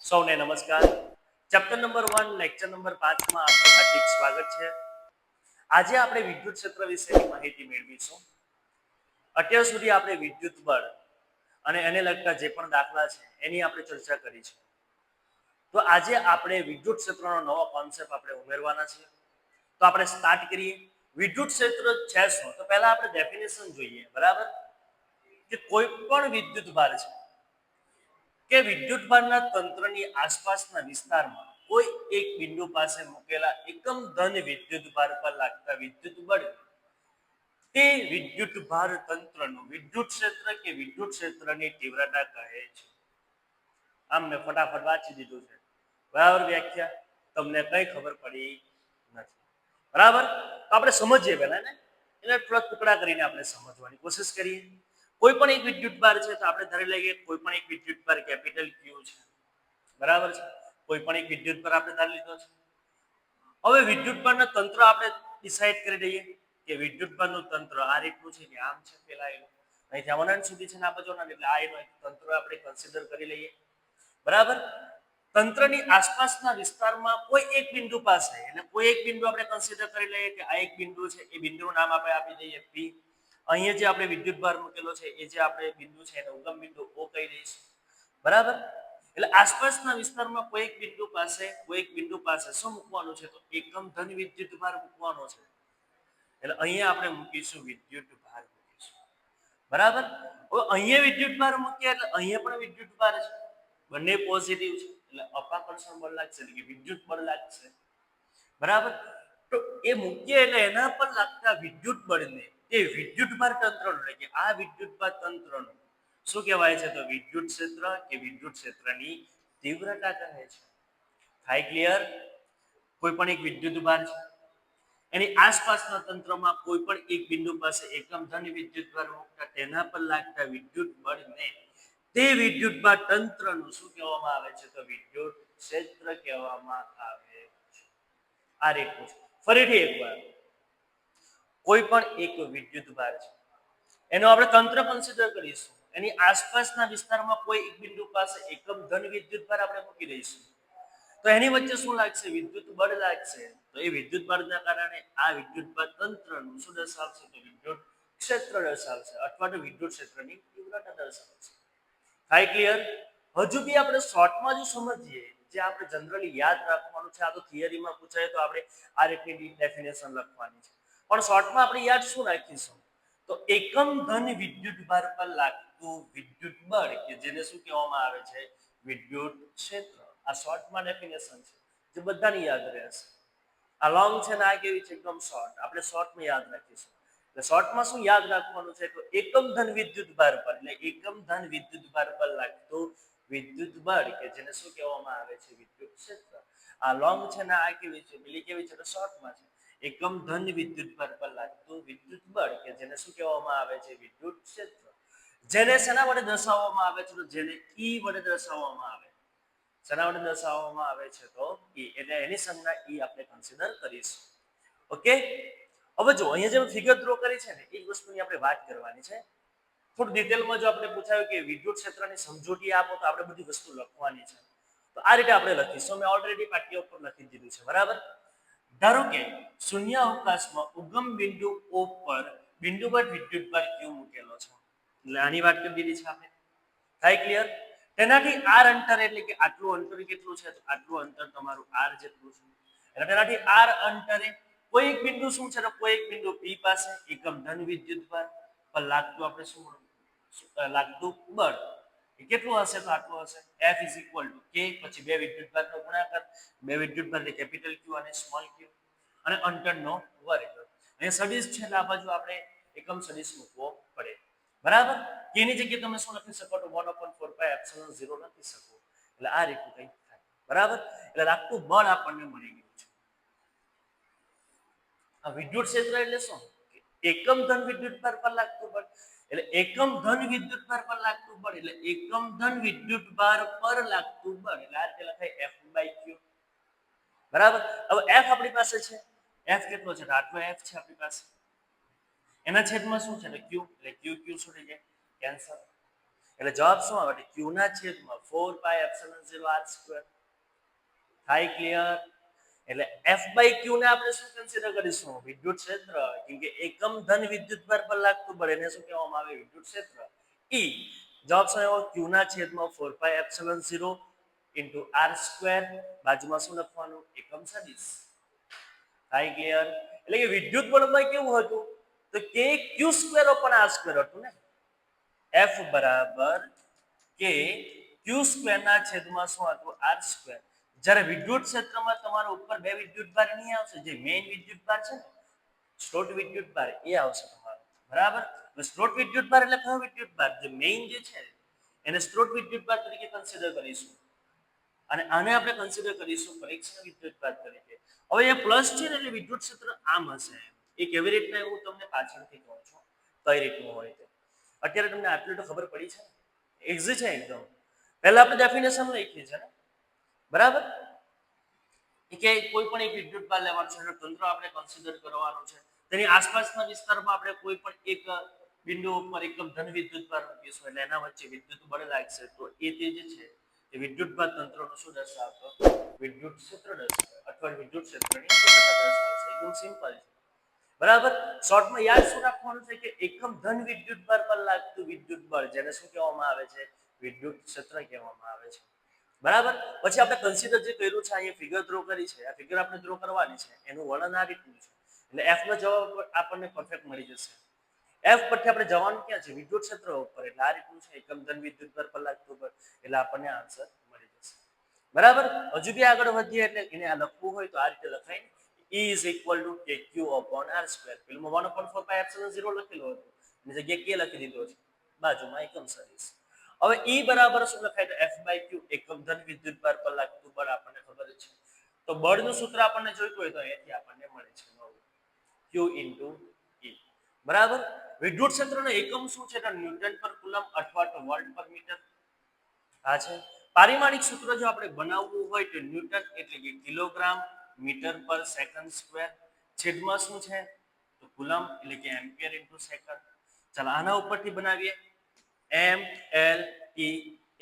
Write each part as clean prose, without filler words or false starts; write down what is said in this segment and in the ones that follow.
સૌને નમસ્કાર. Chapter number 1 lecture number 5 માં આપનું હાર્દિક સ્વાગત છે. આજે આપણે વિદ્યુત ક્ષેત્ર વિશેની માહિતી મેળવીશું. અત્યાર સુધી આપણે વિદ્યુત બળ અને એને લગતા જે પણ દાખલા છે એની આપણે ચર્ચા કરી છે. તો આજે આપણે વિદ્યુત ક્ષેત્રનો નવો કોન્સેપ્ટ આપણે ઉમેરવાના છે. તો આપણે સ્ટાર્ટ કરીએ. વિદ્યુત ક્ષેત્ર છે શું? તો પહેલા આપણે ડેફિનેશન જોઈએ, બરાબર? કે કોઈ પણ વિદ્યુત ભાર છે કે વિદ્યુતભારના તંત્રની આસપાસના વિસ્તારમાં કોઈ એક બિંદુ પાસે મૂકેલા એકમ ધન વિદ્યુતભાર પર લાગતા વિદ્યુત બળ તે વિદ્યુતભાર તંત્રનું વિદ્યુત ક્ષેત્ર કે વિદ્યુત ક્ષેત્રની તીવ્રતા કહે છે. આમ મેં ફટાફટ વાંચી દીધું છે, બરાબર? વ્યાખ્યા તમને કઈ ખબર પડી નથી, બરાબર? તો આપણે સમજીએ પહેલા ને, એટલે થોડા ટુકડા કરીને આપણે સમજવાની કોશિશ કરીએ. કોઈ પણ એક વિદ્યુતભાર છે તો આપણે ધારી લઈએ કોઈ પણ એક વિદ્યુતભાર કેપિટલ ક્યુ છે, બરાબર છે? કોઈ પણ એક વિદ્યુતભાર આપણે ધારી લીધો છે. હવે વિદ્યુતભારના તંત્ર આપણે ડિસાઈડ કરી દઈએ કે વિદ્યુતભારનું તંત્ર આ રીતનું છે કે આમ છે ફેલાયેલું, અહીંથી અનંત સુધી છે ને આ બાજુ એટલે આ એનું તંત્ર આપણે કન્સિડર કરી લઈએ, બરાબર? તંત્રની આસપાસના વિસ્તારમાં કોઈ એક બિંદુ પાસે, એટલે કોઈ એક બિંદુ આપણે કન્સિડર કરી લઈએ કે આ એક બિંદુ છે, એ બિંદુનું નામ આપણે આપી દઈએ પી. અહીંયા જે આપણે વિદ્યુતભાર મૂકેલો છે એ જે આપણે બિંદુ છે એને ઉગમ બિંદુ ઓ કહી દઈશું, બરાબર? એટલે આસપાસના વિસ્તારમાં કોઈ એક બિંદુ પાસે શું મૂકવાનું છે? તો એકમ ધન વિદ્યુતભાર મૂકવાનો છે. એટલે અહીંયા આપણે મૂકીશું વિદ્યુતભાર મૂકીશું, બરાબર? હવે અહીંયા વિદ્યુતભાર મૂકીએ એટલે અહીંયા પણ વિદ્યુતભાર છે, બંને પોઝિટિવ છે એટલે અપાકર્ષણ બળ લાગશે, એટલે કે વિદ્યુત બળ લાગશે, બરાબર? તો એ મૂકીએ એટલે એના પર લાગતા વિદ્યુત બળને એ વિદ્યુતભાર તંત્રનું, એટલે કે આ વિદ્યુતભાર તંત્રનું શું કહેવાય છે? તો વિદ્યુત ક્ષેત્ર કે વિદ્યુત ક્ષેત્રની તીવ્રતા કહે છે. થાય ક્લિયર? કોઈ પણ એક વિદ્યુતભાર છે, એની આસપાસના તંત્રમાં કોઈ પણ એક બિંદુ પાસે એકમ ધન વિદ્યુતભાર મૂકતા તેના પર લાગતા વિદ્યુત બળને તે વિદ્યુતભાર તંત્રનું શું કહેવામાં આવે છે? તો વિદ્યુત ક્ષેત્ર કહેવામાં આવે છે. આ રીતનું છે. ફરીથી એકવાર, કોઈ પણ એક વિદ્યુતભાર છે, એનો આપણે તંત્ર કન્સિડર કરીશું. એની આસપાસના વિસ્તારમાં કોઈ એક બિંદુ પાસે એકમ ધન વિદ્યુતભાર આપણે મૂકી દઈશું. તો એની વચ્ચે શું લાગશે? વિદ્યુત બળ લાગશે. તો એ વિદ્યુત બળના કારણે આ વિદ્યુતભાર તંત્રનું શું દર્શાવશે? તો વિદ્યુત ક્ષેત્ર દર્શાવશે, અથવા તો વિદ્યુત ક્ષેત્રની તીવ્રતા દર્શાવશે. થાય ક્લિયર? હજુ બી આપણે શોર્ટમાં જો સમજીએ, જે આપણે જનરલી યાદ રાખવાનું છે, આ તો થિયરીમાં પૂછાય તો આપણે આ રીતની ડેફિનેશન લખવાની છે, પણ શોર્ટમાં આપણે યાદ શું રાખીશું? તો એકમ ધન વિદ્યુતભાર પર લાગતું વિદ્યુત બળ કે જેને શું કહેવામાં આવે છે? વિદ્યુત ક્ષેત્ર. આ શોર્ટમાં ડેફિનેશન છે જે બધાને યાદ રહેશે. આ લોંગ છે ને આ કેવી છે? એકદમ શોર્ટ. આપણે શોર્ટમાં યાદ રાખીશું. એટલે શોર્ટમાં શું યાદ રાખવાનું છે? તો એકમ ધન વિદ્યુતભાર પર, એટલે એકમ ધન વિદ્યુતભાર પર લાગતું વિદ્યુત બળ કે જેને શું કહેવામાં આવે છે? વિદ્યુત ક્ષેત્ર. આ લોંગ છે ને આ કેવી છે? પેલી કેવી છે? તો શોર્ટમાં છે. એકમ ધન વિદ્યુતભાર પર લાગતું વિદ્યુત બળ કે જેને શું કહેવામાં આવે છે? વિદ્યુત ક્ષેત્ર. જેને શેના વડે દર્શાવવામાં આવે છે? તો જેને ઈ વડે દર્શાવવામાં આવે. શેના વડે દર્શાવવામાં આવે છે? તો ઈ. એટલે એની સંજ્ઞા ઈ આપણે કન્સિડર કરીશું. ઓકે? હવે જો અહીંયા જે ફિગર ડ્રો કરી છે ને એ જ વસ્તુની આપણે વાત કરવાની છે. થોડું ડિટેલમાં જો આપણે પૂછાયું કે વિદ્યુત ક્ષેત્રની સમજૂતી આપો તો આપણે બધી વસ્તુ લખવાની છે. તો આ રીતે આપણે લખીશું. મેં ઓલરેડી પાઠ્ય ઉપર લખી દીધું છે, બરાબર? ધારો કે શૂન્ય અવકાશમાં ઉગમ બિંદુ O પર બિંદુવત વિદ્યુતભાર Q મૂકેલો છે. એટલે આની વાત કરી દીધી છે આપણે. થાય ક્લિયર? તેનાથી r અંતર, એટલે કે આટલું અંતર કેટલું છે? તો આટલું અંતર તમારું r જેટલું છે. એટલે તેનાથી r અંતરે કોઈ એક બિંદુ શું છે? તો કોઈ એક બિંદુ P પાસે એકમ ધન વિદ્યુતભાર પર લાગતું આપણે શું લાગતું બળ એ કેટલું હશે? તો આટલું હશે. F = K, પછી બે વિદ્યુતભારનો ગુણાકાર, બે વિદ્યુતભાર એટલે કેપિટલ Q અને સ્મોલ q, અને અંતરનો વર્ગ. અહીં સદિશ છે એટલે આ બાજુ આપણે એકમ સદિશ મૂકવો પડે, બરાબર? કેની જગ્યાએ તમે શું લખી શકો? તો 1/4πε0 લખી શકો. એટલે આ રીતનું કંઈક થાય, બરાબર? એટલે લાગતું બળ આપણને મળી ગયું છે. આ વિદ્યુત ક્ષેત્ર એટલે શું? એકમ ધન વિદ્યુતભાર પર લાગતું બળ. એટલે એકમ ધન વિદ્યુતભાર પર લાગતું બળ એટલે એકમ ધન વિદ્યુતભાર પર લાગતું બળ એટલે આ રીતે લખાય F/Q, બરાબર? હવે F આપણી પાસે છે. F કેટલો છે? આટલો F છે આપણી પાસે. એના છેદમાં શું છે? Q. એટલે Q શું થઈ જાય? કેન્સલ. એટલે જવાબ શું આવે? q ના છેદમાં 4 પાઈ એપ્સિલોન 0 r સ્ક્વેર. થાય ક્લિયર? એટલે F by Q ને આપણે શું કન્સિડર કરીશું? વિદ્યુત ક્ષેત્ર. કેમ કે એકમ ધન વિદ્યુતભાર પર લાગતું બળ એને શું કહેવામાં આવે? વિદ્યુત ક્ષેત્ર. E જવાબ શું આવ્યો? Q ના છેદમાં 4 પાઈ એપ્સિલોન 0 into r સ્ક્વેર. બાજુમાં શું લખવાનું? એકમ સદિશ. થાય ક્લિયર? એટલે કે વિદ્યુત બળમાં કેવું હતું? તો k q square upon r square હતું ને. F બરાબર k q સ્ક્વેર ના છેદમાં શું હતું? r square. જ્યારે વિદ્યુત ક્ષેત્રમાં તમારો ઉપર બે વિદ્યુતભાર નહીં આવશે, જે મેઇન વિદ્યુતભાર છે ને, સ્ત્રોત વિદ્યુતભાર એ આવશે તમારો. બરાબર? તો સ્ત્રોત વિદ્યુતભાર એટલે કયો વિદ્યુતભાર? જે મેઇન જે છે એને સ્ત્રોત વિદ્યુતભાર તરીકે કન્સિડર કરીશું. અને આને આપણે કન્સિડર કરીશું પરીક્ષણ વિદ્યુતભાર તરીકે. હવે એ પ્લસ છે ને એટલે વિદ્યુત ક્ષેત્ર આમ હશે. એ કેવી રીતના હું તમને પાછળથી કહું છું કઈ રીતનું હોય તે. અત્યારે તમને આટલું તો ખબર પડી છે, ઇઝી છે એકદમ. પહેલા આપણે ડેફિનેશન લખીએ છે ને, બરાબર? કે કોઈ પણ એક વિદ્યુતભાર લેવાનો છે, તંત્ર આપણે કન્સિડર કરવાનું છે. તેની આસપાસના વિસ્તારમાં આપણે કોઈ પણ એક બિંદુ ઉપર એકમ ધન વિદ્યુતભાર મૂકીશું એટલે એના વચ્ચે વિદ્યુત બળ લાગશે. તો એ તે જે છે એ વિદ્યુતભાર તંત્રનું શું દર્શાવતો? વિદ્યુત ક્ષેત્ર દર્શાવે અથવા વિદ્યુત ક્ષેત્રની તીવ્રતા દર્શાવશે. એકદમ સિમ્પલ છે. બરાબર? શોર્ટમાં યાદ શું રાખવાનું છે કે એકમ ધન વિદ્યુતભાર પર લાગતું વિદ્યુત બળ જેને શું કહેવામાં આવે છે? વિદ્યુત ક્ષેત્ર કહેવામાં આવે છે. બરાબર? પછી આપણે કન્સિડર જે કર્યું છે, અહીંયા ફિગર ડ્રો કરી છે, આ ફિગર આપણે ડ્રો કરવાની છે. એનું વર્ણન આ રીતનું છે. એટલે F નો જવાબ આપણને પરફેક્ટ મળી જશે. F પરથી આપણે જવાનું ક્યાં છે? વિદ્યુત ક્ષેત્ર ઉપર. એટલે આ રીતનું છે, એકમ ધન વિદ્યુતભાર પર લાગતું બળ. એટલે આપણને આન્સર મળી જશે. બરાબર? હજુ બી આગળ વધીએ એટલે એને આ લખવું હોય તો આ રીતે લખાય. E is equal to kq upon r square. પેલું 1/4 pi epsilon 0 લખેલું હતું. એની જગ્યાએ k લખી દીધો છે. બાજુમાં એકમ સદિશ. હવે E બરાબર શું લખાય? તો F by Q એકમ ધન વિદ્યુતભાર પર લાગતું બળ આપણને ખબર જ છે. તો બળનું સૂત્ર આપણને જોઈતું હોય તો અહીંયાથી આપણને મળે છે Q into E. બરાબર? વિદ્યુત ક્ષેત્રનો એકમ શું છે? તો ન્યૂટન પર કુલમ અથવા તો વોલ્ટ પર મીટર. આ છે પારિમાણિક સૂત્ર. જો આપણે બનાવવું હોય તો ન્યૂટન એટલે કે કિલોગ્રામ મીટર પર સેકન્ડ સ્ક્વેર. છેદમાં શું છે? તો કુલમ એટલે કે એમ્પિયર ઇન્ટુ સેકન્ડ. ચાલો આના ઉપરથી બનાવીએ. M L E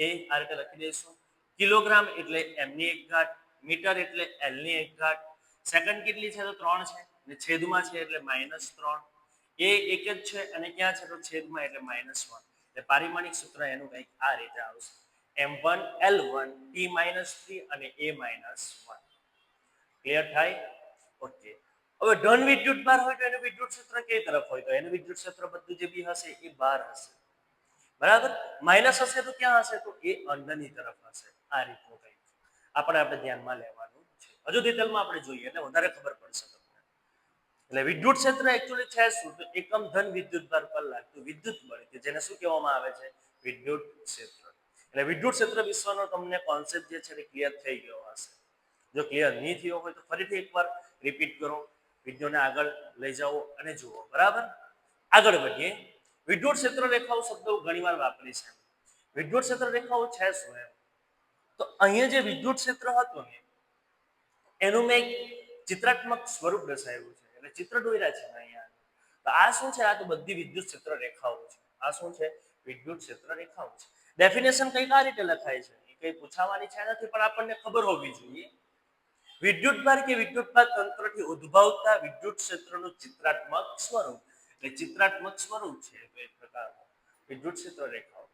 A આ રીતે લખી દઈશું. કિલોગ્રામ એટલે m ની 1 ઘાત, મીટર એટલે l ની 1 ઘાત, સેકન્ડ કેટલી છે? તો 3 છે અને છેદમાં છે એટલે -3. એ એક જ છે અને ક્યાં છે? તો છેદમાં એટલે -1. એટલે પારિમાણિક સૂત્ર એનું કંઈક આ રીતે આવશે. M1 L1 T-3 અને A-1. ક્લિયર થાય? ઓકે. હવે ધન વિદ્યુતભાર હોય તો એનું વિદ્યુત ક્ષેત્ર કઈ તરફ હોય? તો એનું વિદ્યુત ક્ષેત્ર બધું જે બી હશે એ બહાર હશે. બરાબર? માઇનસ હશે તો ક્યાં હશે? તો એ અંદરની તરફ હશે. આ રીતનું કંઈક આપણે ધ્યાનમાં લેવાનું છે. હજુ ડિટેલમાં આપણે જોઈએ એટલે વધારે ખબર પડશે તમને. એટલે વિદ્યુત ક્ષેત્ર એકચ્યુઅલી છે શું? તો એકમ ધન વિદ્યુતભાર પર લાગતું વિદ્યુત બળ કે જેને શું કહેવામાં આવે છે? વિદ્યુત ક્ષેત્ર. એટલે વિદ્યુત ક્ષેત્ર વિશ્વનો તમને કોન્સેપ્ટ જે છે એ ક્લિયર થઈ ગયો હશે. જો ક્લિયર નહીં થયો હોય તો ફરીથી એકવાર રિપીટ કરો, વિડીયોને આગળ લઈ જાઓ અને જુઓ. બરાબર? આગળ વધીએ. વિદ્યુત ક્ષેત્ર રેખાઓ શબ્દો ઘણીવાર વાપરી છે. વિદ્યુત ક્ષેત્ર રેખાઓ છે શું? એમ તો અહીંયા જે વિદ્યુત ક્ષેત્ર હતું ને એનું મેં ચિત્રાત્મક સ્વરૂપ દર્શાવ્યું છે. એટલે ચિત્ર દોર્યા છે અહીંયા. તો આ શું છે? આ તો બધી વિદ્યુત ક્ષેત્ર રેખાઓ છે. આ શું છે? વિદ્યુત ક્ષેત્ર રેખાઓ છે. ડેફિનેશન કઈ આ રીતે લખાય છે? એ કઈ પૂછાવાની છે નથી, પણ આપણને ખબર હોવી જોઈએ. વિદ્યુતભાર કે વિદ્યુતભાર તંત્રથી ઉદ્ભવતા વિદ્યુત ક્ષેત્રનું ચિત્રાત્મક સ્વરૂપ. એટલે ચિત્રાત્મક સ્વરૂપ છે તો એક પ્રકારનું વિદ્યુત ક્ષેત્ર રેખાઓ.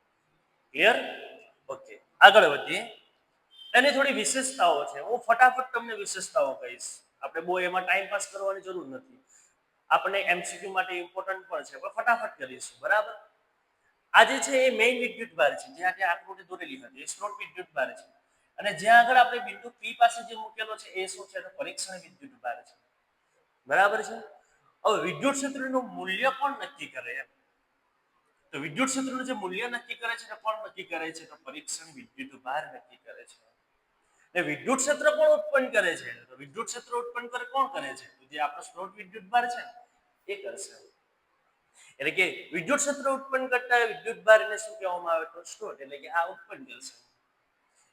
ક્લિયર? ઓકે. આગળ વધીએ. એની થોડી વિશેષતાઓ છે. હું ફટાફટ તમને વિશેષતાઓ કહીશ. આપણે બહુ એમાં ટાઈમ પાસ કરવાની જરૂર નથી. આપણે MCQ માટે ઇમ્પોર્ટન્ટ પણ છે, પણ ફટાફટ કરીશું. બરાબર? આ જે છે એ મેઇન વિદ્યુતભાર છે. જે આજે આકૃતિ દોરેલી હતી એ સ્ત્રોત વિદ્યુતભાર છે. અને જ્યાં આગળ આપણે બિંદુ P પાસે જે મૂકેલો છે એ શું છે? તો પરીક્ષણ વિદ્યુતભાર છે. બરાબર છે? હવે વિદ્યુત ક્ષેત્રનું મૂલ્ય કોણ નક્કી કરે? તો વિદ્યુત ક્ષેત્રનું જે મૂલ્ય નક્કી કરે છે તે કોણ નક્કી કરે છે? તો પરીક્ષણ વિદ્યુતભાર નક્કી કરે છે. એટલે વિદ્યુત ક્ષેત્ર કોણ ઉત્પન્ન કરે છે? તો વિદ્યુત ક્ષેત્ર ઉત્પન્ન કરે કોણ કરે છે? તો જે આપણો સ્ત્રોત વિદ્યુતભાર છે એ કરશે. એટલે કે વિદ્યુત ક્ષેત્ર ઉત્પન્ન કરતા વિદ્યુતભાર એને શું કહેવામાં આવે? તો સ્ત્રોત. એટલે કે આ ઉત્પન્ન કરશે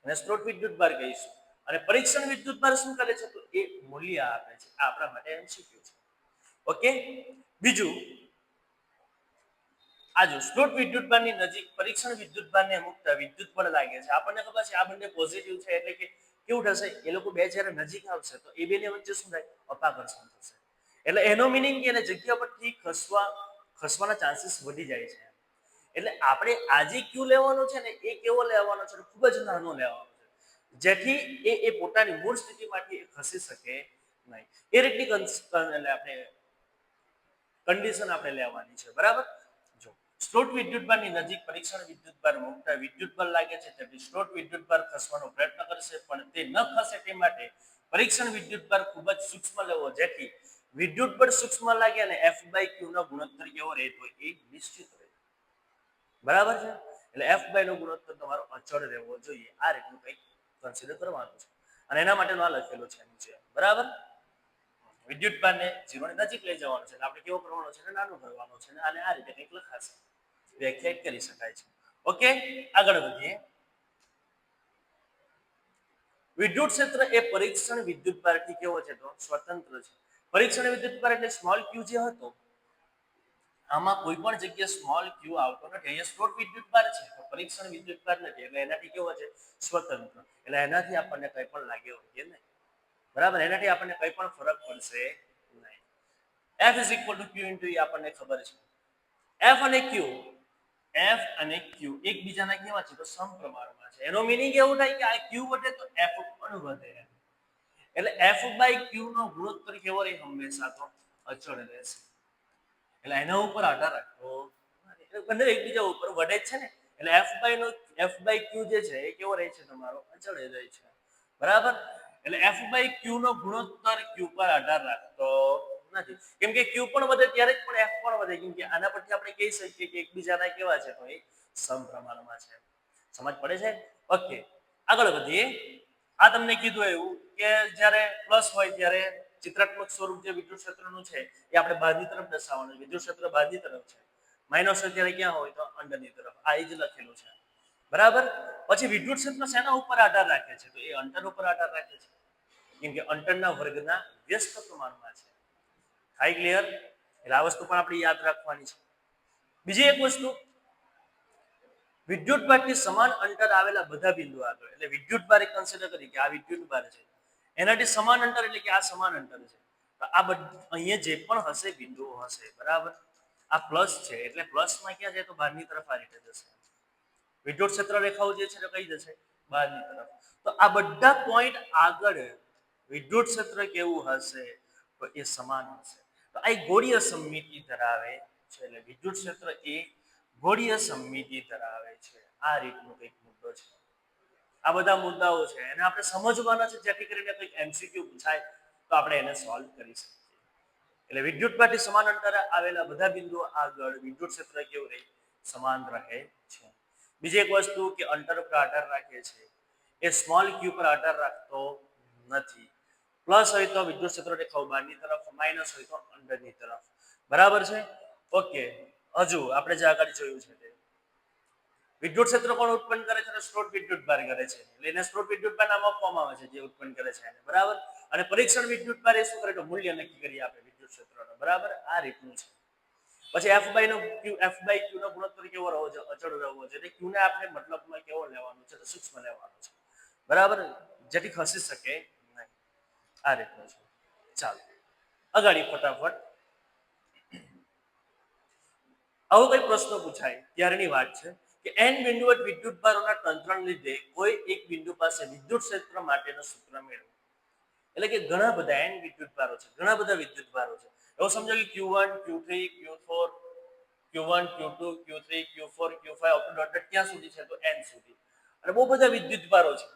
અને સ્ત્રોત વિદ્યુતભાર કહીશું. અને પરીક્ષણ વિદ્યુતભાર શું કરે છે? તો એ મૂલ્ય આપે છે. આ આપણા માટે MCQ છે. ઓકે. બીજું આ જો સ્ત્રોત વિદ્યુતભારની નજીક પરીક્ષણ વિદ્યુતભારને મૂકતા વિદ્યુત બળ લાગે છે. આપણને ખબર છે આ બંને પોઝિટિવ છે એટલે કે કેવું થશે એ લોકો બે જ્યારે નજીક આવશે તો એ બેની વચ્ચે શું થાય અપાકર્ષણ થશે. એટલે એનો મિનિંગ કે એને જગ્યા પરથી ખસવાના ચાન્સીસ વધી જાય છે. એટલે આપણે આજે ક્યુ લેવાનો છે ને એ કેવો લેવાનો છે ખૂબ જ નાનો લેવાનો છે જેથી એ પોતાની મૂળ સ્થિતિમાંથી ખસી શકે નહીં. એ રીતની એટલે આપણે કન્ડિશન આપણે લેવાની છે. બરાબર. જો સ્ત્રોત વિદ્યુતભારની નજીક પરીક્ષણ વિદ્યુતભાર મૂકતા વિદ્યુત બળ લાગે છે તેથી સ્ત્રોત વિદ્યુતભાર ખસવાનો પ્રયત્ન કરશે પણ તે ન ખસે તે માટે પરીક્ષણ વિદ્યુતભાર ખૂબ જ સૂક્ષ્મ લેવો જેથી વિદ્યુત બળ સૂક્ષ્મ લાગે અને F/Q નો ગુણોત્તર કેવો રહેતો એ નિશ્ચિત રહે. બરાબર છે. એટલે F/નો ગુણોત્તર તમારો અચળ રહેવો જોઈએ. આ રીતનું કંઈક કન્સિડર કરવાનું છે અને એના માટેનો આ લખેલો છે નીચે. બરાબર. વિદ્યુતભારને 0 ની નજીક લઈ જવાનો છે. આપણે કેવો કરવાનો છે નાનો કરવાનો છે અને આ રીતે કંઈક લખાશે વ્યાખ્યાયિત કરી શકાય છે. ઓકે આગળ વધીએ. વિદ્યુત ક્ષેત્ર એ પરીક્ષણ વિદ્યુતભારથી કેવો છે તો સ્વતંત્ર છે. પરીક્ષણ વિદ્યુતભાર એટલે સ્મોલ q જે હતો આમાં કોઈ પણ જગ્યાએ સ્મોલ q આવતો નથી. અહીંયા સ્ત્રોત વિદ્યુતભાર છે તો પરીક્ષણ વિદ્યુતભાર નથી એટલે એનાથી કેવો છે સ્વતંત્ર. એટલે એનાથી આપણને કંઈ પણ લાગે હોય નહીં. બરાબર. એનાથી આપણને કંઈ પણ ફરક પડશે નહીં. F q × E આપણને ખબર છે. F અને Q એકબીજાના કેવા છે તો સમપ્રમાણમાં છે. એનો મીનિંગ એવું થાય કે આ Q વધે તો F પણ વધે. એટલે F/Q નો ગુણોત્તર કેવો રહે હંમેશા તો અચળ રહેશે. એટલે એના ઉપર આધાર રાખો બંને એકબીજા ઉપર વધે જ છે ને એટલે F/Q જે છે એ કેવો રહે છે તમારો અચળ રહે છે. બરાબર. એટલે F/Q નો ગુણોત્તર Q પર આધાર રાખતો નથી. કેમ કે Q પણ વધે ત્યારે જ પણ F પણ વધે કેમ કે આના પરથી આપણે કહી શકીએ કે એકબીજાના કેવા છે તો એ સમપ્રમાણમાં છે. સમજ પડે છે. ઓકે આગળ વધીએ. આ તમને કીધું એવું કે જ્યારે પ્લસ હોય ત્યારે ચિત્રાત્મક સ્વરૂપ જે વિદ્યુત ક્ષેત્રનું છે એ આપણે બહારની તરફ દર્શાવવાનું છે. વિદ્યુત ક્ષેત્ર બહારની તરફ છે. માઇનસ અત્યારે ક્યાં હોય તો અંદરની તરફ. આ જ લખેલું છે. બરાબર. પછી વિદ્યુત ક્ષેત્ર શેના ઉપર આધાર રાખે છે તો એ અંતર ઉપર આધાર રાખે છે કેમ કે અંતરના વર્ગના વ્યસ્ત પ્રમાણમાં છે. High clear. એટલે આ વસ્તુ પણ આપણે યાદ રાખવાની છે. બીજી એક વસ્તુ વિદ્યુતભારથી સમાન અંતર આવેલા બધા બિંદુ આગળ એટલે વિદ્યુતભાર એક કન્સિડર કરી કે આ વિદ્યુતભાર છે એનાથી સમાન અંતર એટલે કે આ સમાન અંતર છે. તો આ અહીંયા જે પણ હશે બિંદુઓ હશે બરાબર. આ પ્લસ છે એટલે પ્લસમાં ક્યાં જાય તો બહારની તરફ આ રીતે જશે. વિદ્યુત ક્ષેત્ર રેખાઓ જે છે કઈ જશે બહારની તરફ. તો આ બધા પોઈન્ટ આગળ વિદ્યુત ક્ષેત્ર કેવું હશે તો એ સમાન હશે. તો આ ગોળીય સમમિતિ ધરાવે છે. એટલે વિદ્યુત ક્ષેત્ર એ ગોળીય સમમિતિ ધરાવે છે. આ રીતનો કંઈક મુદ્દો છે. આ બધા મુદ્દાઓ છે એને આપણે સમજવાના છે જેથી કરીને કંઈક MCQ પૂછાય તો આપણે એને સોલ્વ કરી શકીએ. એટલે વિદ્યુતભારથી સમાન અંતરે આવેલા બધા બિંદુઓ આગળ વિદ્યુત ક્ષેત્ર કેવું રહે સમાન રહે છે. બીજી એક વસ્તુ કે અંતર પર આધાર રાખે છે એ સ્મોલ q પર આધાર રાખતો નથી. પ્લસ હોય તો વિદ્યુત ક્ષેત્ર રેખાઓ બહારની તરફ માઇનસ હોય તો અંદરની તરફ. બરાબર છે. ઓકે હજુ આપણે જે આગળ જોયું છે તે વિદ્યુત ક્ષેત્ર કોણ ઉત્પન્ન કરે છે સ્ત્રોત વિદ્યુતભાર કરે છે. એટલે એને સ્ત્રોત વિદ્યુતભાર નામ આપવામાં આવે છે જે ઉત્પન્ન કરે છે એને. બરાબર. અને પરીક્ષણ વિદ્યુતભાર એ શું કરે તો મૂલ્ય નક્કી કરી આપે વિદ્યુત ક્ષેત્રનો. બરાબર. આ રીતનું છે. પછી F/Q નો ગુણોત્તર કેવો રહેવો છે અચળ રહેવો છે. એટલે Q ને આપણે મતલબમાં કેવો લેવાનો છે તો સૂક્ષ્મ લેવાનો છે. બરાબર. જેથી ખસી શકે નહીં. આ રીતનું છે. ચાલો આગળ ફટાફટ આવો કઈ પ્રશ્ન પૂછાય ત્યારની વાત છે કે n બિંદુવત વિદ્યુતભારોના તંત્રને લીધે કોઈ એક બિંદુ પાસે વિદ્યુત ક્ષેત્ર માટેનું સૂત્ર મેળવો. એટલે કે ઘણા બધા n વિદ્યુતભારો છે ઘણા બધા વિદ્યુતભારો છે. એવું સમજો કે Q1 Q3 Q4 Q1 Q2 Q3 Q4 Q5 ક્યાં સુધી છે તો n સુધી. અને બહુ બધા વિદ્યુતભારો છે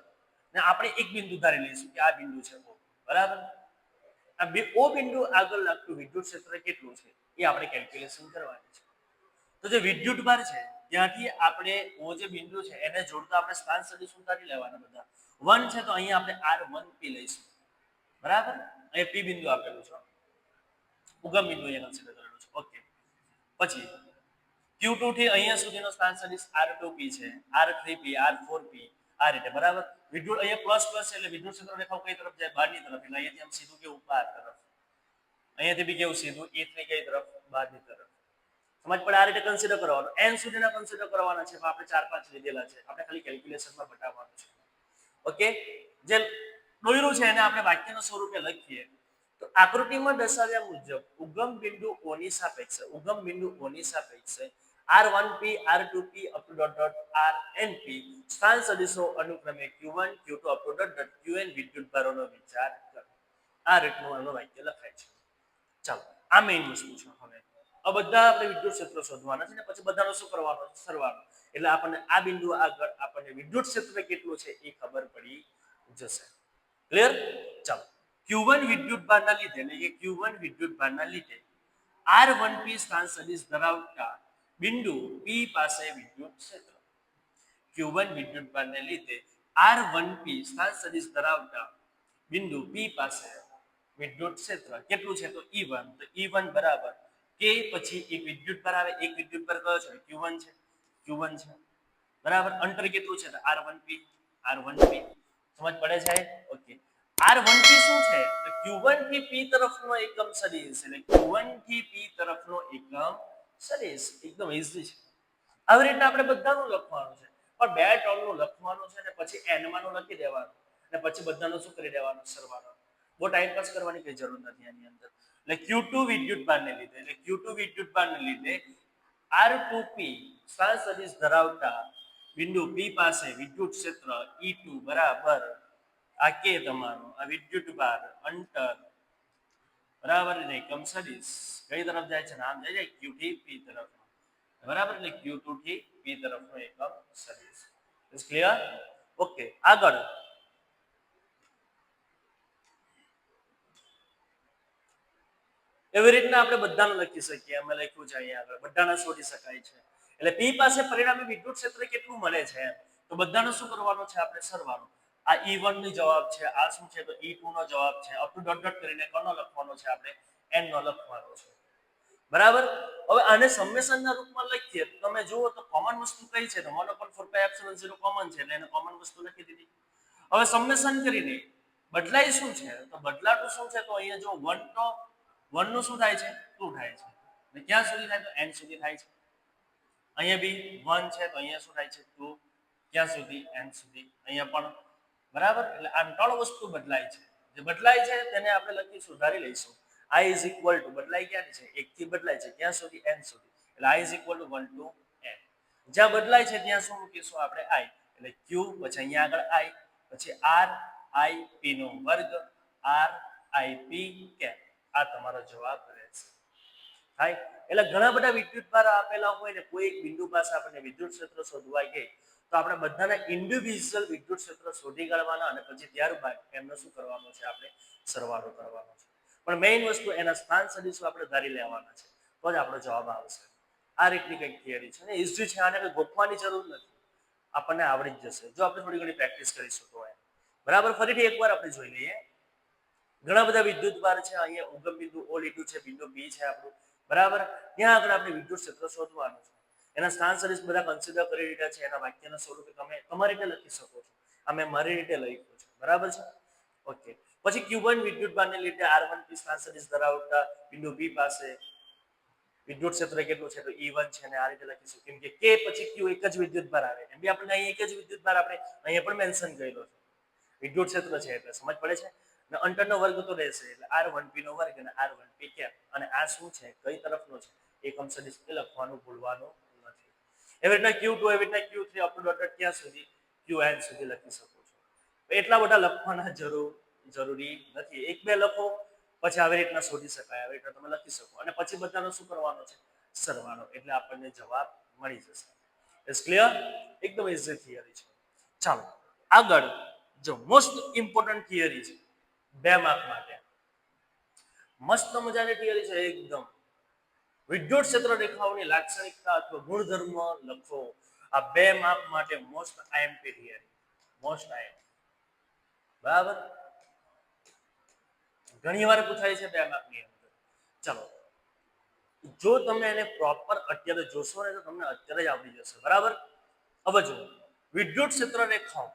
ને આપણે એક બિંદુ ધારી લઈશું કે આ બિંદુ છે O. બરાબર. આ O બિંદુ આગળ લાગતું વિદ્યુત ક્ષેત્ર કેટલું છે એ આપણે કેલ્ક્યુલેશન કરવાની છે. તો જે વિદ્યુતભાર છે ત્યાંથી આપણે O જે બિંદુ છે એને જોડતા આપણે સ્થાન સદિશ ઉતારી લેવાના બધા 1 છે તો અહીંયા આપણે R1P લઈશું. બરાબર. અહીં P બિંદુ આપેલું છે. ઉગમ બિંદુ અહીંયા કન્સિડર કરેલું છે. ઓકે. પછી Q2 થી અહીંયા સુધીનો સ્થાન સદિશ R2P છે R3P R4P આ રીતે. બરાબર. વિદ્યુત અહીંયા પ્લસ પ્લસ છે એટલે વિદ્યુત ક્ષેત્ર રેખાઓ કઈ તરફ જાય બહારની તરફ. એટલે અહીંયાથી આમ સીધું કેવું બહાર તરફ. અહીંયાથી બી કેવું સીધું E3 કઈ તરફ બહારની તરફ. સમજ પડે? આ રીતે કન્સિડર કરવાનો. n સુધીના કન્સિડર કરવાના છે, પણ આપણે 4-5 લીધેલા છે, આપણે ખાલી કેલ્ક્યુલેશનમાં બતાવવાનું છે. ઓકે, જે દોર્યું છે એને આપણે વાક્યના સ્વરૂપે લખીએ તો આકૃતિમાં દર્શાવ્યા મુજબ ઉગમ બિંદુ O ની સાપેક્ષે R1P, R2P up to dot RNP સ્થાન સદિશો અનુક્રમે Q1, Q2 up to dot Qn વિદ્યુતભારોનો વિચાર કરો. આ રીતનું એનું વાક્ય લખાય છે. ચાલો, આ મેઇન વસ્તુ છે. હવે આ બધા આપણે વિદ્યુત ક્ષેત્ર શોધવાના છે ને પછી બધાનો શું કરવાનો? સરવાળો. એટલે આપણને આ બિંદુ આગળ આપણને વિદ્યુત ક્ષેત્ર કેટલું છે એ ખબર પડી જશે. ક્લિયર? ચાલો, Q1 વિદ્યુતભારના લીધે એટલે કે Q1 વિદ્યુતભારના લીધે R1P સ્થાન સદિશ ધરાવતા બિંદુ P પાસે વિદ્યુત ક્ષેત્ર. Q1 વિદ્યુતભારને લીધે R1P સ્થાન સદિશ ધરાવતા બિંદુ P પાસે વિદ્યુત ક્ષેત્ર કેટલું છે? તો E1. તો E1 બરાબર કે પછી એક વિદ્યુતભાર આવે, એક વિદ્યુતભાર કયો છે? Q1 છે. Q1 છે બરાબર. અંતર કેટલું છે? R1P. સમજ પડે છે? ઓકે. R1P શું છે? તો Q1 થી P તરફનો એકમ સદિશ. એટલે Q1 થી P તરફનો એકમ સદિશ. એકદમ ઈઝી છે. આવી રીતના આપણે બધાનું લખવાનું છે, પણ બે ટર્મનું લખવાનું છે ને પછી n માંનું લખી દેવાનું અને પછી બધાનું શું કરી દેવાનું? સરવાળો. બહુ ટાઈમ પાસ કરવાની કઈ જરૂર નથી આની અંદર. એટલે Q2 વિદ્યુતભારને લીધે R2P સ્થાન સદિશ ધરાવતા બિંદુ P પાસે વિદ્યુત ક્ષેત્ર E2 બરાબર આ કે તમારો આ વિદ્યુતભાર અંતર બરાબર ને એકમ સદિશ કઈ તરફ જાય છે? નામ જાય Q થી P તરફ બરાબર. એટલે Q2 થી P તરફનો એકમ સદિશ. Is clear? ઓકે, આગળ એવી રીતના આપણે બધાનું લખી શકીએ. અમે લખ્યું છે અહીંયા આગળ બધાના શોધી શકાય છે. એટલે P પાસે પરિણામી વિદ્યુત ક્ષેત્ર કેટલું મળે છે તો બધાનો શું કરવાનો છે? આપણે સરવાળો. આ E1 નો જવાબ છે, આ શું છે? તો E2 નો જવાબ છે. અપ ટુ ડોટ કરીને કોનો લખવાનો છે? આપણે n નો લખવાનો છે. બરાબર. હવે આને સમેશનના રૂપમાં લખીએ તો તમે જુઓ તો કોમન વસ્તુ કઈ છે? તો 1/4πε0 કોમન છે એટલે એને કોમન વસ્તુ લખી દીધી. હવે સમેશન કરીને બદલાય શું છે? તો બદલાતું શું છે? તો અહીંયા જો 1 તો 1 નું શું થાય છે? 2 થાય છે. અને ક્યાં સુધી થાય? તો n સુધી થાય છે. અહીંયા બી 1 છે તો અહીંયા શું થાય છે? 2. ક્યાં સુધી? n સુધી. અહીંયા પણ બરાબર. એટલે આ ત્રણ વસ્તુ બદલાય છે. જે બદલાય છે તેને આપણે લખી સુધારી લઈશું. I is equal to બદલાય ક્યાં છે? 1 થી બદલાય છે ક્યાં સુધી? n સુધી. એટલે I is equal to 1 to n. જ્યાં બદલાય છે ત્યાં શું મૂકીશું આપણે? I. એટલે q પછી અહીંયા આગળ I પછી r I p નો વર્ગ r I p કેપ. આ તમારો જવાબ રહેશે. થાય એટલે ઘણા બધા વિદ્યુતભાર આપેલા હોય ને કોઈ એક બિંદુ પાસે આપણને વિદ્યુત ક્ષેત્ર શોધવા ગઈ તો આપણે બધાના ઇન્ડિવિડ્યુઅલ વિદ્યુત ક્ષેત્ર શોધી કાઢવાના અને પછી ત્યારબાદ એમનો શું કરવાનો છે? આપણે સરવાળો કરવાનો છે. પણ મેઇન વસ્તુ એના સ્થાન સદિશો આપણે ધારી લેવાના છે તો જ આપણો જવાબ આવશે. આ રીતની કંઈક થિયરી છે ને ઈઝી છે. આને કંઈ ગોખવાની જરૂર નથી, આપણને આવડી જ જશે જો આપણે થોડી ઘણી પ્રેક્ટિસ કરીશું તો. બરાબર. ફરીથી એકવાર આપણે જોઈ લઈએ. ઘણા બધા વિદ્યુતભાર છે. અહીંયા ઉગમ બિંદુ O લીધું છે, બિંદુ B છે આપણું બરાબર. ત્યાં આગળ આપણે વિદ્યુત ક્ષેત્ર શોધવાનું છે. એના સ્થાન સદિશ બધા કન્સિડર કરી લીધા છે. એના વાક્યના સ્વરૂપે તમે તમારી રીતે લખી શકો છો. આ મેં મારી રીતે લખ્યું છે. બરાબર છે? ઓકે. પછી Q1 વિદ્યુતભારને લીધે R1P સ્થાન સદિશ ધરાવતા બિંદુ P પાસે વિદ્યુત ક્ષેત્ર કેટલું છે? તો E1 છે ને આ રીતે લખીશું કેમ કે K પછી Q એક જ વિદ્યુતભાર આવે. એમ બી આપણે અહીં એક જ વિદ્યુતભાર આપણે અહીંયા પણ મેન્શન કરેલો છે. વિદ્યુત ક્ષેત્ર છે એટલે સમજ પડે છે. અને અંતરનો વર્ગ તો રહેશે એટલે R1P નો વર્ગ અને R1P કેપ. અને આ શું છે? કઈ તરફનો છે? એકમ સદિશ એ લખવાનું ભૂલવાનું નથી. એવી રીતના Q2 એવી રીતના Q3 અપ ટુ ડોટ ક્યાં સુધી? Qn સુધી લખી શકો છો. એટલા બધા લખવાના જરૂરી નથી. એક બે લખો પછી આવી રીતના શોધી શકાય. આવી રીતના તમે લખી શકો અને પછી બધાનો શું કરવાનો છે? સરવાળો. એટલે આપણને જવાબ મળી જશે. Is clear? એકદમ ઈઝી થિયરી છે. ચાલો આગળ જો મોસ્ટ ઇમ્પોર્ટન્ટ થિયરી છે 2 માર્ક માટે. મસ્ત મજાની થિયરી છે એકદમ. વિદ્યુત ક્ષેત્ર રેખાઓની લાક્ષણિકતા અથવા ગુણધર્મ લખો. આ 2 માર્ક માટે most IMP theory. Most IMP. બરાબર. ઘણી વાર પૂછાય છે 2 માર્કની અંદર. ચલો જો તમે એને પ્રોપર અત્યારે જોશો ને તો તમને અત્યારે જ આવડી જશે. બરાબર. હવે જો વિદ્યુત ક્ષેત્ર રેખાઓ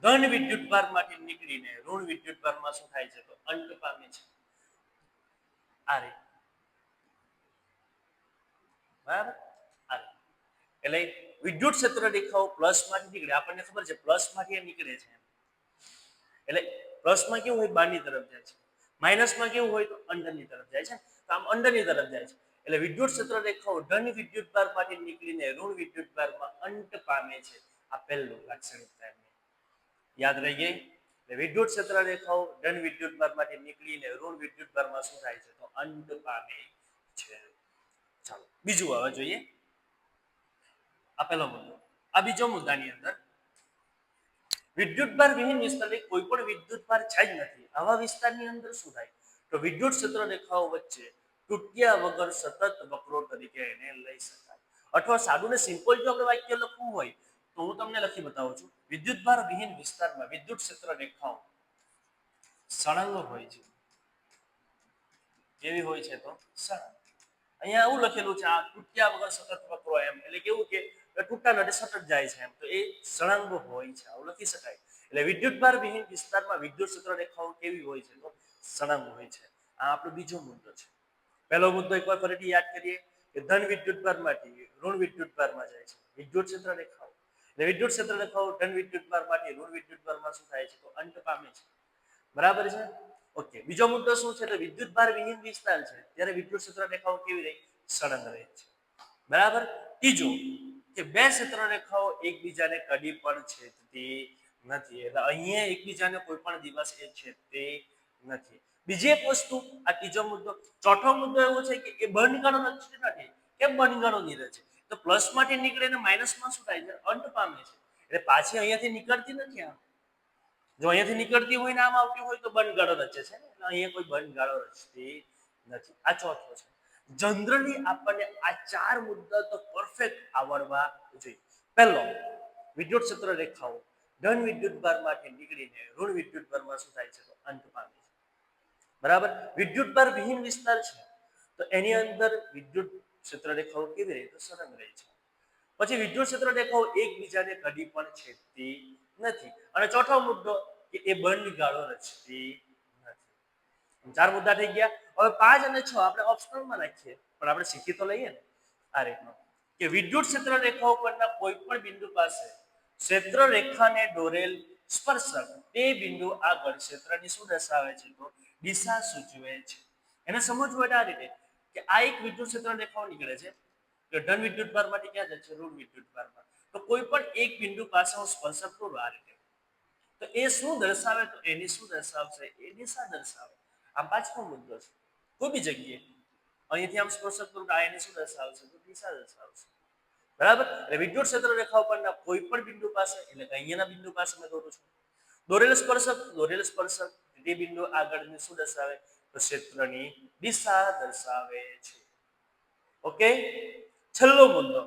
ધન વિદ્યુતભાર માંથી નીકળીને ઋણ વિદ્યુતભારમાં શું થાય છે? તો અંત પામે છે. આ રીતે, બરાબર? આ રીતે. એટલે વિદ્યુત ક્ષેત્ર રેખાઓ પ્લસમાંથી નીકળે, આપણને ખબર છે પ્લસમાંથી નીકળે છે, એટલે પ્લસમાં કેવું હોય બહારની તરફ જાય છે, માઇનસમાં કેવું હોય તો અંદરની તરફ જાય છે, તો આમ અંદરની તરફ જાય છે. એટલે વિદ્યુત ક્ષેત્ર રેખાઓ ધન વિદ્યુત ભારમાંથી નીકળીને ઋણ વિદ્યુત ભારમાં અંત પામે છે. આ પહેલું લાક્ષણિકતા યાદ રહી ગઈ. એટલે વિદ્યુત ક્ષેત્ર રેખાઓ ધન વિદ્યુત ભારમાંથી નીકળીને ઋણ વિદ્યુત ભારમાં શું થાય છે તો અંત પામે છે. ચાલો બીજું હવે જોઈએ. આ પહેલો મુદ્દો. આ બીજો મુદ્દાની અંદર વિદ્યુતભાર વિહીન વિસ્તારની કોઈ પણ વિદ્યુતભાર છે જ નથી, આવા વિસ્તારની અંદર શું થાય તો વિદ્યુત ક્ષેત્ર રેખાઓ વચ્ચે તૂટ્યા વગર સતત વક્રો તરીકે એને લઈ શકાય. અથવા સાદું ને સિમ્પલ જો આપણે વાક્ય લખવું હોય તો હું તમને લખી બતાવું છું. વિદ્યુતભાર વિહીન વિસ્તારમાં વિદ્યુત ક્ષેત્ર રેખાઓ સળંગ હોય છે. કેવી હોય છે તો સળંગ. અહીંયા આવું લખેલું છે આ તૂટ્યા વગર સતત વક્રો, એમ એટલે કેવું કે તૂટતા નથી સતત જાય છે, એમ તો એ સળંગ હોય છે, આવું લખી શકાય. એટલે વિદ્યુતભાર વિહીન વિસ્તારમાં વિદ્યુત ક્ષેત્ર રેખાઓ કેવી હોય છે તો સળંગ હોય છે. આ આપણો બીજો મુદ્દો છે. પહેલો મુદ્દો એકવાર ફરીથી યાદ કરીએ કે ધન વિદ્યુતભારમાંથી ઋણ વિદ્યુતભારમાં જાય છે વિદ્યુત ક્ષેત્ર રેખાઓ. એટલે વિદ્યુત ક્ષેત્ર રેખાઓ ધન વિદ્યુતભારમાંથી ઋણ વિદ્યુતભારમાં શું થાય છે તો અંત પામે છે. બરાબર છે? ઓકે. બીજો મુદ્દો શું છે તો વિદ્યુતભાર વિહીન વિસ્તાર છે ત્યારે વિદ્યુત ક્ષેત્ર રેખાઓ કેવી રહે સળંગ રહે છે. બરાબર. ત્રીજો કે બે ક્ષેત્ર રેખાઓ એકબીજાને કદી પણ છેદતી નથી, એટલે અહીંયા એકબીજાને કોઈ પણ દિવસ એ છેદતી નથી. બીજી એક વસ્તુ, આ ત્રીજો મુદ્દો. ચોથો મુદ્દો એવો છે કે એ બંધગાળો નથી. કેમ બંધગાળો નીકળે છે તો પ્લસ માંથી નીકળે ને માઇનસમાં શું થાય છે અંત પામે છે, એટલે પાછી અહીંયાથી નીકળતી નથી. આમ જો અહીંયાથી નીકળતી હોય ને આમ આવતી હોય તો બંધગાળો રચે છે, એટલે અહીંયા કોઈ બંધગાળો રચતી નથી. આ ચોથો છે. જનરલી આપણને આ ચાર મુદ્દા તો પરફેક્ટ આવડવા જોઈએ. પહેલો, વિદ્યુત ક્ષેત્ર રેખાઓ ધન વિદ્યુતભારમાંથી નીકળીને ઋણ વિદ્યુતભારમાં શું થાય છે તો અંત પામે છે. બરાબર. વિદ્યુતભાર વિહીન વિસ્તાર છે તો એની અંદર વિદ્યુત ક્ષેત્ર રેખાઓ કેવી રહે તો સળંગ રહે છે. પછી વિદ્યુત ક્ષેત્ર રેખાઓ એકબીજાને કદી પણ છેદતી નથી. અને ચોથો મુદ્દો કે એ બંધગાળો રચતી નથી. ચાર મુદ્દા થઈ ગયા. હવે 5 અને 6 આપણે ઓપ્શનલમાં રાખીએ, પણ આપણે શીખી તો લઈએ ને આ રીતનું કે વિદ્યુત ક્ષેત્ર રેખાઓ પરના કોઈ પણ બિંદુ પાસે ક્ષેત્ર રેખાને દોરેલ સ્પર્શક તે બિંદુ આગળ ક્ષેત્રની શું દર્શાવે છે તો દિશા સૂચવે છે. એને સમજવું હોય આ રીતે કે આ એક વિદ્યુત ક્ષેત્ર રેખાઓ નીકળે છે કે ધન વિદ્યુતભારમાંથી ક્યાં જાય છે ઋણ વિદ્યુતભારમાં, તો કોઈ પણ એક બિંદુ પાસે હું સ્પર્શક કરું આ રીતે તો એ શું દર્શાવે તો એની શું દર્શાવશે એ દિશા દર્શાવે. આ પાંચમો મુદ્દો છે. કોઈ બી જગ્યાએ અહીંથી આમ સ્પર્શક કરું આ એની શું દર્શાવશે તો દિશા દર્શાવશે. બરાબર. એટલે વિદ્યુત ક્ષેત્ર રેખાઓ પરના કોઈ પણ બિંદુ પાસે, એટલે અહીંયાના બિંદુ પાસે મેં દોરું છું દોરેલ સ્પર્શક તે બિંદુ આગળની શું દર્શાવે તો ક્ષેત્રની દિશા દર્શાવે છે. ઓકે. છેલ્લો મુદ્દો,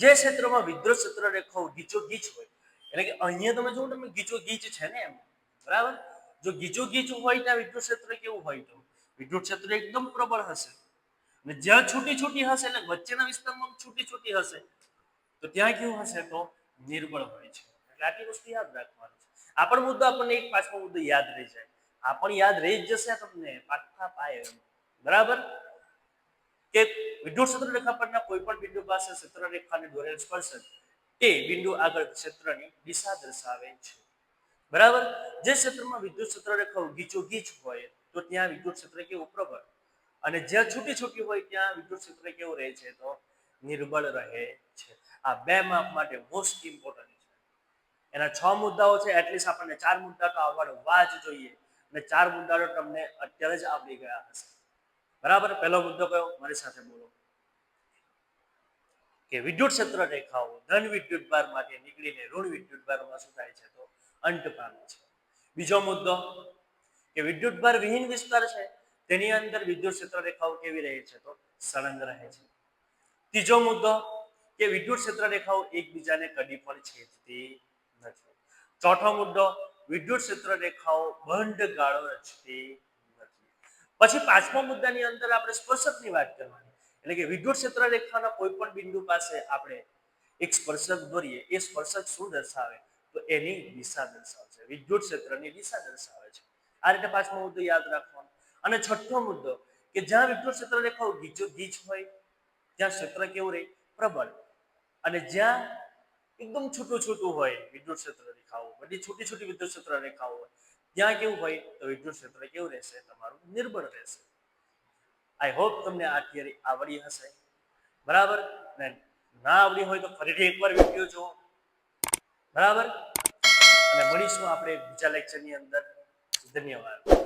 જે ક્ષેત્રમાં વિદ્યુત ક્ષેત્ર રેખાઓ ગીચોગીચ હોય, એટલે કે અહીંયા તમે જુઓ તમે ગીચોગીચ છે ને એમ. બરાબર. જો ગીચોગીચ હોય ત્યાં વિદ્યુત ક્ષેત્ર કેવું હોય તો વિદ્યુત ક્ષેત્ર એકદમ પ્રબળ હશે, અને જ્યાં છૂટી છૂટી હશે એટલે વચ્ચેના વિસ્તારમાં છૂટી છૂટી હશે તો ત્યાં કેવું હશે તો નિર્બળ હોય છે. એટલે આટલી વસ્તુ યાદ રાખવાની છે. આ પણ મુદ્દો આપણને એક પાછો મુદ્દો યાદ રહી જાય, આ પણ યાદ રહી જ જશે તમને પાક્કા પાયે. બરાબર. કે વિદ્યુત ક્ષેત્ર રેખા પરના કોઈ પણ બિંદુ પાસે ક્ષેત્ર રેખાને દોરેલ સ્પર્શક તે બિંદુ આગળ ક્ષેત્રની દિશા દર્શાવે છે. બરાબર. જે ક્ષેત્રમાં વિદ્યુત ક્ષેત્ર રેખાઓ ગીચોગીચ હોય તો ત્યાં વિદ્યુત ક્ષેત્ર કેવું પ્રબળ, અને જ્યાં છૂટી છૂટી હોય ત્યાં વિદ્યુત ક્ષેત્ર કેવું રહે છે તો નિર્બળ રહે છે. આ બે માપ માટે મોસ્ટ ઇમ્પોર્ટન્ટ છે. એના 6 મુદ્દાઓ છે, એટલીસ્ટ આપણને 4 મુદ્દા તો આવડવા જ જોઈએ, અને 4 મુદ્દાઓ તમને અત્યારે જ આવડી ગયા હશે. બરાબર. પહેલો મુદ્દો કયો મારી સાથે બોલો કે વિદ્યુત ક્ષેત્ર રેખાઓ ધન વિદ્યુતભારમાંથી નીકળીને ઋણ વિદ્યુતભારમાં શું થાય છે તો અંત પામે છે. બીજો મુદ્દો કે વિદ્યુતભાર વિહીન વિસ્તાર છે તેની અંદર વિદ્યુત ક્ષેત્ર રેખાઓ કેવી રહે છે તો સળંગ રહે છે. ત્રીજો મુદ્દો કે વિદ્યુત ક્ષેત્ર રેખાઓ એકબીજાને કદી પણ છેદતી નથી. ચોથો મુદ્દો વિદ્યુત ક્ષેત્ર રેખાઓ બંધગાળો રચતી નથી. પછી પાંચમા મુદ્દાની અંદર આપણે સ્પર્શકની વાત કરવાની, એટલે કે વિદ્યુત ક્ષેત્ર રેખાના કોઈ પણ બિંદુ પાસે આપણે એક સ્પર્શક દોરીએ, એ સ્પર્શક શું દર્શાવે તો એની દિશા દર્શાવશે, વિદ્યુત ક્ષેત્રની દિશા દર્શાવે છે. આ રીતે પાંચમો મુદ્દો યાદ રાખવાનો. અને છઠ્ઠો મુદ્દો કે જ્યાં વિદ્યુત ક્ષેત્ર રેખાઓ ગીચ હોય ત્યાં ક્ષેત્ર કેવું રહે? પ્રબળ. અને જ્યાં એકદમ છૂટું હોય વિદ્યુત ક્ષેત્ર રેખાઓ, બધી છોટી વિદ્યુત ક્ષેત્ર રેખાઓ હોય ત્યાં કેવું હોય? તો વિદ્યુત ક્ષેત્ર કેવું રહેશે? તમારું નિર્બળ રહેશે. આઈ હોપ તમને આ થિયરી આવડી હશે. બરાબર ને? ના આવડી હોય તો ફરીથી એકવાર વિડીયો જુઓ. બરાબર, અને મળીશું આપણે બીજા લેક્ચરની અંદર. ધન્યવાદ.